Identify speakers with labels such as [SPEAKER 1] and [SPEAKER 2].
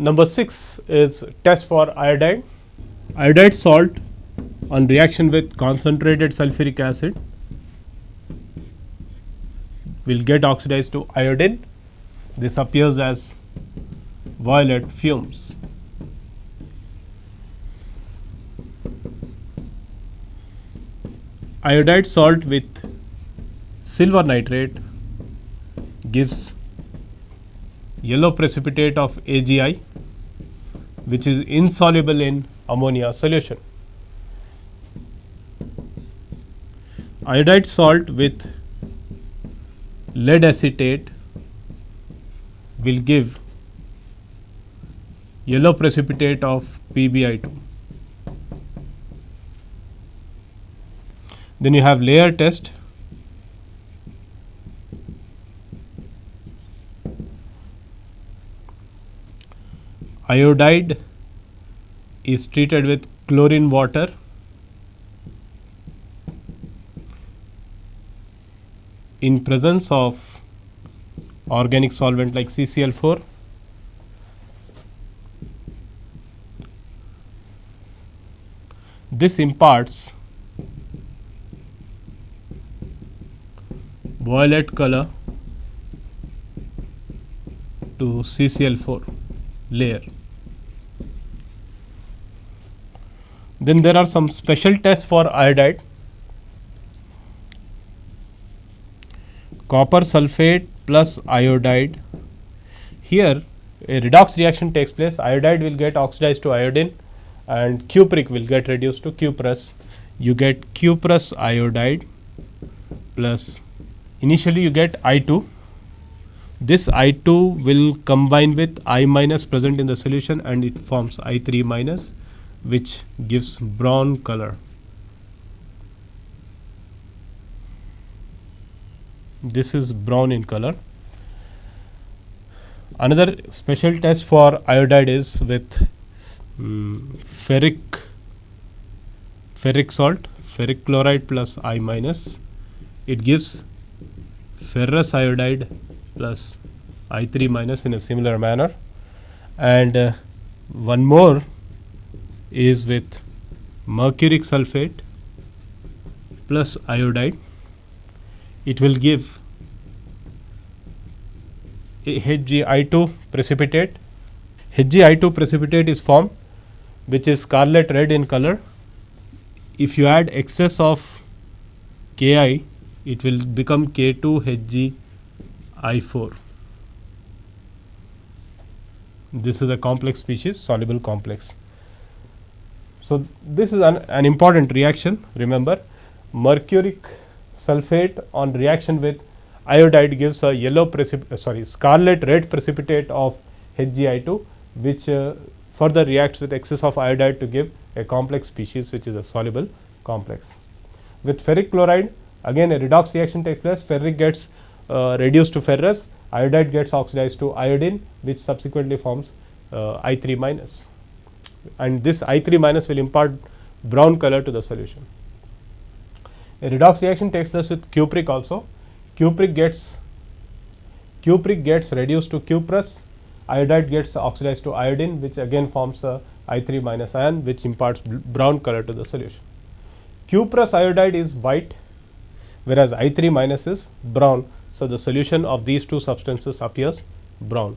[SPEAKER 1] Number 6 is test for iodide. Iodide salt on reaction with concentrated sulfuric acid will get oxidized to iodine. This appears as violet fumes. Iodide salt with silver nitrate gives yellow precipitate of AgI, which is insoluble in ammonia solution. Iodide salt with lead acetate will give yellow precipitate of PbI2. Then you have layer test. Iodide is treated with chlorine water in presence of organic solvent like CCl4. This imparts violet color to CCl4 layer. Then there are some special tests for iodide. Copper sulfate plus iodide. Here a redox reaction takes place. Iodide will get oxidized to iodine and cupric will get reduced to cuprous. You get cuprous iodide plus, initially you get I2. This I2 will combine with I minus present in the solution and it forms I3 minus, which gives brown color. This is brown in color. Another special test for iodide is with ferric salt, ferric chloride plus I minus. It gives ferrous iodide plus I3 minus in a similar manner. And one more is with mercuric sulfate plus iodide. It will give HgI2 precipitate. HgI2 precipitate is formed, which is scarlet red in color. If you add excess of Ki, it will become K2HgI4. This is a complex species, soluble complex. So this is an important reaction. Remember, mercuric sulfate on reaction with iodide gives a scarlet red precipitate of HgI2, which further reacts with excess of iodide to give a complex species, which is a soluble complex. With ferric chloride, again a redox reaction takes place. Ferric gets reduced to ferrous, iodide gets oxidized to iodine, which subsequently forms I3 minus, and this I3 minus will impart brown color to the solution. A redox reaction takes place with cupric also. Cupric gets reduced to cuprous, iodide gets oxidized to iodine, which again forms the I3 minus ion, which imparts brown color to the solution. Cuprous iodide is white, whereas I3 minus is brown. So the solution of these two substances appears brown.